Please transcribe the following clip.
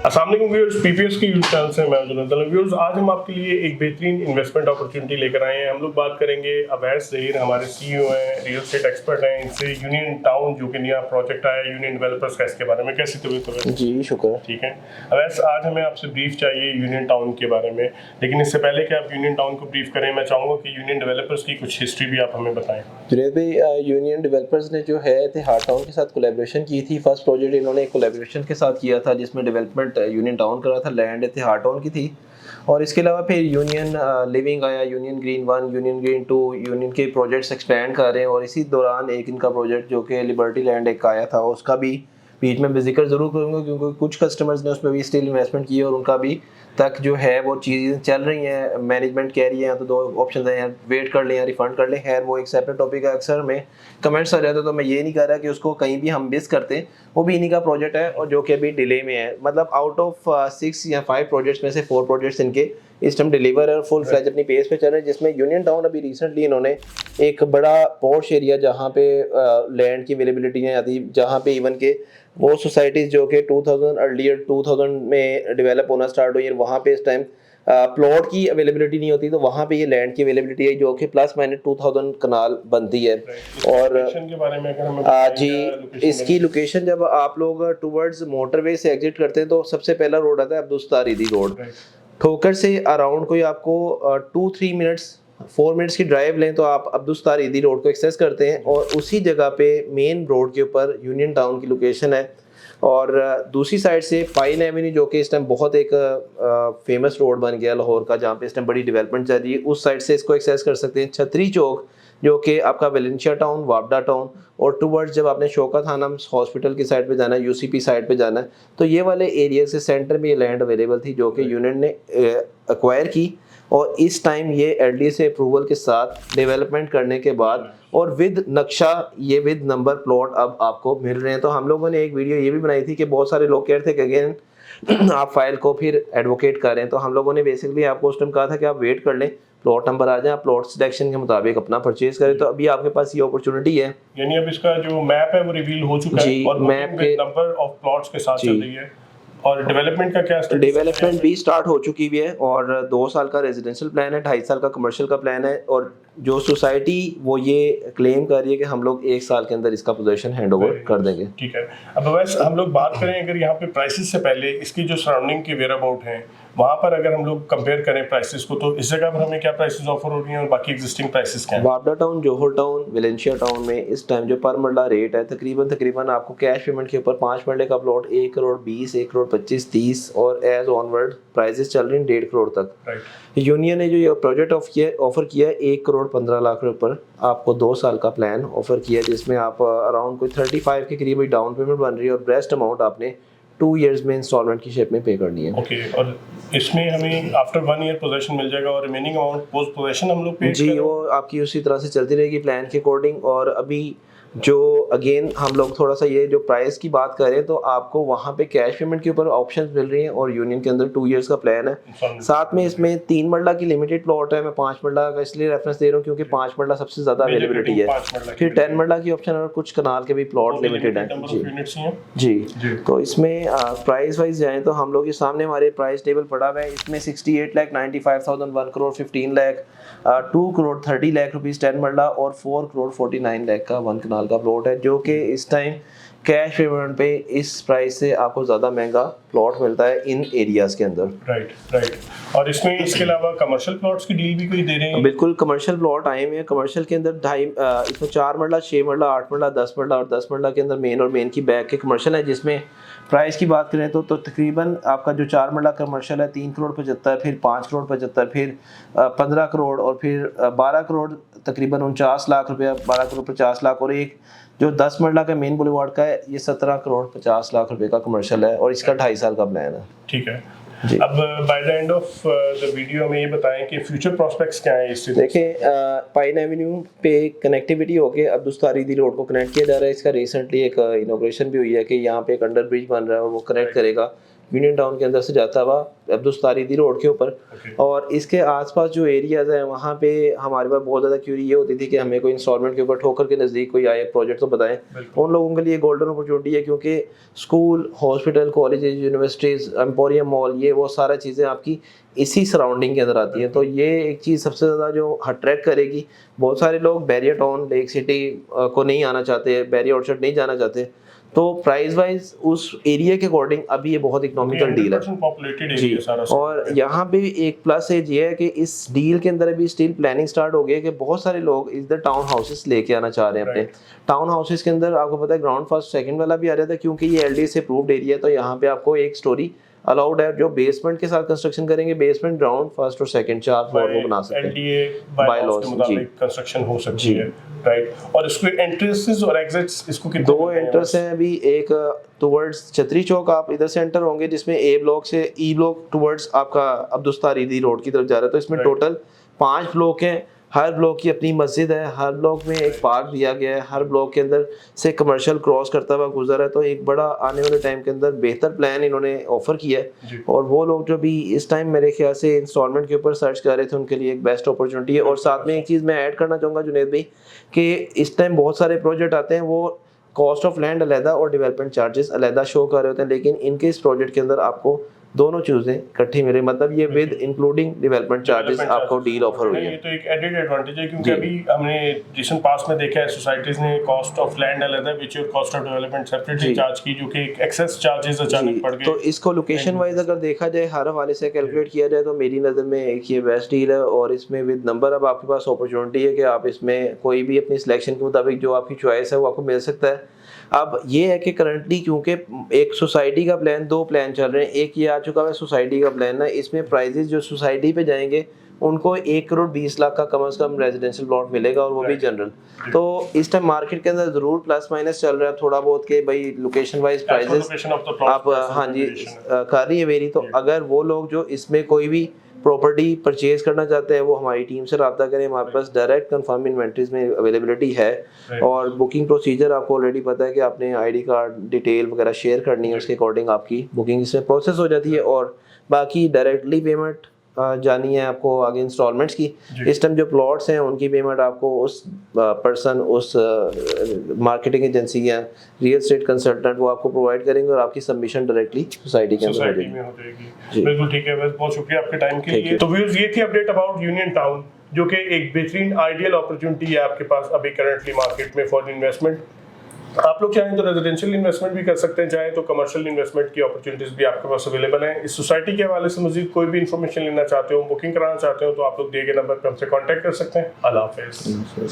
अस्सलाम वालेकुम viewers, PPS की यूट्यूब चैनल से मैं जुनैद व्यूअर्स। आज हम आपके लिए एक बेहतरीन इन्वेस्टमेंट अपॉर्चुनिटी लेकर आए हैं। हम लोग बात करेंगे अवैस ज़हीर, हमारे सीईओ हैं, रियल एस्टेट एक्सपर्ट हैं। इनसे यूनियन टाउन जो कि नया प्रोजेक्ट आया है यूनियन डेवलपर्स का, इसके बारे में कैसी तबीयत? जी शुक्र। ठीक है अवैस, आज हमें आपसे ब्रीफ चाहिए यूनियन टाउन के बारे में, लेकिन इससे पहले कि आप यूनियन टाउन को ब्रीफ करें, मैं चाहूँगा कि यूनियन डेवलपर्स की कुछ हिस्ट्री भी आप हमें बताएं। जुनैद भाई, यूनियन डेवलपर्स ने जो है इतिहाद टाउन के साथ कोलैबोरेशन की थी। फर्स्ट प्रोजेक्ट इन्होंने एक कोलैबोरेशन के साथ किया था जिसमें डेवलपमेंट यूनियन टाउन कर रहा था, लैंड इतिहाद टाउन की थी। और इसके अलावा फिर यूनियन लिविंग आया, union green 1, union green 2, union के प्रोजेक्ट्स एक्सपेंड कर रहे हैं। और इसी दौरान एक इनका प्रोजेक्ट जो कि लिबर्टी लैंड एक आया था, उसका भी बीच में जिक्र ज़रूर करूँगा क्योंकि कुछ कस्टमर्स ने उसमें भी स्टिल इन्वेस्टमेंट की और उनका भी तक जो है वो चीज़ें चल रही हैं। मैनेजमेंट कह रही है तो दो ऑप्शन हैं, वेट कर लें या रिफंड कर लें। खैर वो एक सेपरेट टॉपिक है। अक्सर में कमेंट्स आ जाते तो मैं ये नहीं कह रहा कि उसको कहीं भी हम मिस करते हैं। वो भी इन्हीं का प्रोजेक्ट है और जो कि अभी डिले में है। मतलब आउट ऑफ 6 या 5 प्रोजेक्ट्स में से 4 प्रोजेक्ट्स इनके इस टाइम डिलीवर है और फुल फ्लैज अपनी पेस पे चल रहे हैं। जिसमें यूनियन टाउन अभी रिसेंटली इन्होंने एक बड़ा पॉश एरिया जहाँ पे लैंड की अवेलेबिलिटी नहीं आती, जहाँ पे इवन के वो सोसाइटीज़ जो कि 2000 अर्लियर 2000 में डेवलप होना स्टार्ट हुई है, वहाँ पे इस टाइम प्लॉट की अवेलेबिलिटी नहीं होती, तो वहाँ पे ये लैंड की अवेलेबिलिटी है जो कि प्लस माइनस 2000 कनाल बनती है। और के बारे में अगर हमें जी, इसकी लोकेशन जब आप लोग टुवर्ड्स मोटरवे से एग्जिट करते हैं तो सबसे पहला रोड आता है अब्दुस्तार ईदी रोड। ठोकर से अराउंड कोई आपको 2-3 मिनट्स 4 मिनट्स की ड्राइव लें तो आप अब्दुस्तार ईदी रोड को एक्सेस करते हैं और उसी जगह पे मेन रोड के ऊपर यूनियन टाउन की लोकेशन है। और दूसरी साइड से पाइन एवेन्यू जो कि इस टाइम बहुत एक फेमस रोड बन गया लाहौर का, जहाँ पे इस टाइम बड़ी डेवलपमेंट चल रही है, उस साइड से इसको एक्सेस कर सकते हैं। छतरी चौक जो कि आपका वेलेंशिया टाउन, वापडा टाउन और टूवर्ड्स जब आपने शौकत खानम हॉस्पिटल की साइड पे जाना है, यूसीपी साइड पे जाना है, तो ये वाले एरिया से सेंटर में ये लैंड अवेलेबल थी जो कि यूनियन ने एक्वायर की। और इस टाइम ये एलडीसी अप्रूवल के साथ डेवलपमेंट करने के बाद और विद नक्शा, ये विद नंबर प्लॉट अब आपको मिल रहे हैं। तो हम लोगों ने एक वीडियो ये भी बनाई थी कि बहुत सारे लोग कह रहे थे कि अगेन आप फाइल को फिर एडवोकेट कर रहे हैं, तो हम लोगों ने बेसिकली आपको उस टाइम कहा था कि आप वेट कर लें, प्लॉट नंबर आ जाए, आप प्लॉट सिलेक्शन के मुताबिक अपना परचेज करें। तो अभी आपके पास ये अपॉर्चुनिटी है, यानी अब इसका जो मैप है वो रिवील हो चुका है और मैप के नंबर ऑफ प्लॉट्स के साथ चल रही है। और डेवलपमेंट का क्या स्टेटस? डेवलपमेंट भी स्टार्ट हो चुकी भी है और 2 साल का रेजिडेंशियल प्लान है, 2.5 साल का कमर्शियल का प्लान है। और जो सोसाइटी वो ये क्लेम कर रही है कि हम लोग 1 साल के अंदर इसका पोजीशन हैंड ओवर कर देंगे। ठीक है। अब वैसे हम लोग बात करें अगर यहाँ पे प्राइसेस से पहले इसकी जो सराउंडिंग के वेयर अबाउट हैं वहाँ पर अगर हम लोग कंपेयर करें प्राइसेस को, तो इस जगह पर हमें क्या प्राइसेस ऑफर हो रही हैं और बाकी एग्जिस्टिंग प्राइसेस क्या हैं? वापडा टाउन, जोहर टाउन, वेलेंशिया टाउन में इस टाइम जो पर मरला रेट है तकरीबन आपको कैश पेमेंट के ऊपर 5 मरले का प्लॉट 1 करोड़ 20, 1 करोड़ 25, 30 और एज ऑनवर्ड प्राइसेस चल रही हैं 1.5 करोड़ तक। यूनियन ने जो ये प्रोजेक्ट ऑफर किया है 1 करोड़ 15 लाख के ऊपर आपको 2 साल का प्लान ऑफर किया है, जिसमें आप अराउंड कोई 35 के करीब डाउन पेमेंट बन रही है और रेस्ट अमाउंट आपने 2 इयर्स में इंस्टॉलमेंट की शेप में पे करनी है। ओके, और इसमें हमें आफ्टर 1 ईयर पोजीशन मिल जाएगा और रिमेनिंग अमाउंट पोस्ट पोजीशन हम लोग पे जी, वो आपकी उसी तरह से चलती रहेगी प्लान के अकॉर्डिंग। और अभी जो अगेन हम लोग थोड़ा सा ये जो प्राइस की बात करें तो आपको वहाँ पे कैश पेमेंट के ऊपर ऑप्शंस मिल रही हैं और यूनियन के अंदर 2 इयर्स का प्लान है। साथ में इसमें 3 मरला की लिमिटेड प्लॉट है। मैं 5 मरला का इसलिए रेफरेंस दे रहा हूँ क्योंकि 5 मरला सबसे ज़्यादा अवेलेबिलिटी है। फिर 10 मरला की ऑप्शन और कुछ कनाल के भी प्लॉट लिमिटेड है। जी, तो इसमें प्राइस वाइज जाएँ तो हम लोग ये सामने हमारे प्राइस टेबल पड़ा हुआ है। इसमें 68,95,000, 1 करोड़ 15 लाख, 2 करोड़ 30 लाख रुपीज़ 10 मरला और 4 करोड़ 49 लाख का 1 कनाल का प्लॉट है, जो कि इस टाइम कैश पेमेंट पे इस प्राइस से आपको ज़्यादा महंगा प्लॉट मिलता है इन एरियाज़ के अंदर। राइट। और इसमें इसके अलावा कमर्शियल प्लॉट्स की डील भी कोई दे रहे हैं? बिल्कुल, कमर्शियल प्लॉट आए हुए हैं। कमर्शियल के अंदर इसमें 4 मरला, 6 मरला, 8 मरला, 10 मरला और 10 मरला के अंदर मेन और मेन की बैक के कमर्शियल है। जिसमें प्राइस की बात करें तो तकरीबन आपका जो 4 मरला कमर्शियल है 3 करोड़ 75, फिर 5 करोड़ 75, फिर 15 करोड़ और फिर 12 करोड़ तकरीबन 49 लाख रुपया, 12 करोड़ 50 लाख। और एक जो 10 मरला का मेन बुलेवार्ड का है ये 17 करोड़ 50 लाख रुपए का कमर्शियल है और इसका 2.5 साल का प्लान है। ठीक है। अब by the end of the video में ये बताएं कि फ्यूचर प्रोस्पेक्ट्स क्या हैं इससे? देखिए, पाइन एवेन्यू पे कनेक्टिविटी होके अब्दुस्तार ईदी रोड को कनेक्ट किया जा रहा है। इसका रिसेंटली एक इनॉग्रेशन भी हुई है कि यहाँ पे एक अंडर ब्रिज बन रहा है और वो कनेक्ट करेगा यूनियन टाउन के अंदर से जाता हुआ अब्दुस्तारीदी रोड के ऊपर। Okay. और इसके आसपास जो एरियाज़ हैं वहाँ पे हमारे पास बहुत ज़्यादा क्यूरी ये होती थी कि हमें कोई इंस्टॉलमेंट के ऊपर ठोकर के नज़दीक कोई आए प्रोजेक्ट तो बताएं। बिल्कुल। उन लोगों के लिए गोल्डन अपॉर्चुनिटी है, क्योंकि school, hospital, colleges, universities, emporium mall, ये वो सारा चीज़ें आपकी इसी सराउंडिंग के अंदर आती हैं। तो ये एक चीज़ सबसे ज़्यादा जो अट्रैक्ट करेगी। बहुत सारे लोग बैरियर टाउन, लेक सिटी को नहीं आना चाहते, बैरियर ऑर्चर्ड नहीं जाना चाहते, तो प्राइस वाइज उस एरिया के अकॉर्डिंग अभी ये बहुत इकोनॉमिकल डील है 100% पॉपुलेटेड जी। एरिया सारा। और यहाँ पे एक प्लस एज ये है कि इस डील के अंदर अभी स्टिल प्लानिंग स्टार्ट हो गई है कि बहुत सारे लोग इधर टाउन हाउसेस लेके आना चाह रहे हैं अपने। टाउन हाउसेस के अंदर आपको पता है ग्राउंड फर्स्ट सेकंड वाला भी आ जाता है, क्योंकि ये एलडी से अप्रूव्ड एरिया है। तो यहाँ पे आपको एक स्टोरी अलाउड है, जो बेसमेंट के साथ कंस्ट्रक्शन करेंगे, बेसमेंट, ग्राउंड, फर्स्ट और सेकंड, 4 फ्लोर को बना सकते हैं। एलडीए बाय लॉज के मुताबिक कंस्ट्रक्शन हो सकती है, राइट। और इसके एंट्रेंसेस और एग्जिट्स इसको कितने? 2 एंट्रेंस हैं अभी। एक टुवर्ड्स छतरी चौक आप इधर से एंटर होंगे, जिसमें ए ब्लॉक से ई ब्लॉक टुवर्ड्स आपका अब्दुस्तारीदी रोड की तरफ जा रहा है। तो इसमें टोटल 5 ब्लॉक हैं। हर ब्लॉक की अपनी मस्जिद है, हर ब्लॉक में एक पार्क दिया गया है, हर ब्लॉक के अंदर से कमर्शियल क्रॉस करता हुआ गुजर है। तो एक बड़ा आने वाले टाइम के अंदर बेहतर प्लान इन्होंने ऑफर किया है। और वो लोग जो भी इस टाइम मेरे ख्याल से इंस्टॉलमेंट के ऊपर सर्च कर रहे थे, उनके लिए एक बेस्ट अपॉर्चुनिटी है। और साथ में एक चीज़ मैं ऐड करना चाहूँगा जुनैद भाई, कि इस टाइम बहुत सारे प्रोजेक्ट आते हैं, वो कॉस्ट ऑफ लैंड अलहदा और डेवलपमेंट चार्जेस अलहदा शो कर रहे होते हैं, लेकिन इनके इस प्रोजेक्ट के अंदर आपको दोनों चीज़ें इकट्ठी मिले, मतलब ये विद इंक्लूडिंग डेवलपमेंट चार्जेस आपको डील ऑफर हुई है। ये तो एक एडेड एडवांटेज है, क्योंकि अभी हमने रिसेंट पास में देखा है सोसाइटीज ने कॉस्ट ऑफ लैंड अलग है विच और cost of development separately charge की, जो कि एक एक्सेस चार्जेस अचानक बढ़ गए। तो इसको लोकेशन वाइज अगर देखा जाए, हर हवाले से कैलकुलेट किया जाए, तो मेरी नज़र में एक ये बेस्ट डील है। और इसमें विद नंबर अब आपके पास अपॉर्चुनिटी है कि आप इसमें कोई भी अपनी सिलेक्शन के मुताबिक जो आपकी चॉइस है वो आपको मिल सकता है। अब ये है कि करंटली क्योंकि एक सोसाइटी का प्लान, 2 प्लान चल रहे हैं। एक ये आ चुका है सोसाइटी का प्लान है, इसमें प्राइजेस जो सोसाइटी पे जाएंगे उनको 1 करोड़ 20 लाख का कम से कम रेजिडेंशियल प्लॉट मिलेगा, और वो भी जनरल। तो इस टाइम मार्केट के अंदर जरूर प्लस माइनस चल रहा है थोड़ा बहुत के भाई लोकेशन वाइज प्राइजेस आप हाँ जी कर रही है वेरी। तो अगर वो लोग जो इसमें कोई भी प्रॉपर्टी परचेज करना चाहते हैं, वो हमारी टीम से रब्ता करें। हमारे पास डायरेक्ट कंफर्म इन्वेंट्रीज में अवेलेबिलिटी है। और बुकिंग प्रोसीजर आपको ऑलरेडी पता है कि आपने आईडी कार्ड डिटेल वगैरह शेयर करनी है, उसके अकॉर्डिंग आपकी बुकिंग इसमें प्रोसेस हो जाती है। और बाकी डायरेक्टली पेमेंट जानी है आपको आगे इंस्टॉलमेंट्स की। इस टाइम जो प्लॉट्स हैं उनकी पेमेंट आपको उस पर्सन, उस मार्केटिंग एजेंसी या रियल एस्टेट कंसल्टेंट वो आपको प्रोवाइड करेंगे, और आपकी सबमिशन डायरेक्टली सोसाइटी के अंदर हो जाएगी। बिल्कुल ठीक है, बस बहुत शुक्रिया आपके टाइम के लिए। तो व्यूअर्स, ये थी अपडेट अबाउट यूनियन टाउन, जो कि एक बेहतरीन आइडियल अपॉर्चुनिटी है आपके पास अभी करंटली मार्केट में फॉर इन्वेस्टमेंट। आप लोग चाहें तो रेजिडेंशियल इन्वेस्टमेंट भी कर सकते हैं, चाहें तो कमर्शियल इन्वेस्टमेंट की अपॉर्चुनिटीज भी आपके पास अवेलेबल हैं। इस सोसाइटी के हवाले से मजीद कोई भी इन्फॉर्मेशन लेना चाहते हो, बुकिंग कराना चाहते हो, तो आप लोग दिए गए नंबर पर हमसे कांटेक्ट कर सकते हैं। अल्लाह हाफिज़।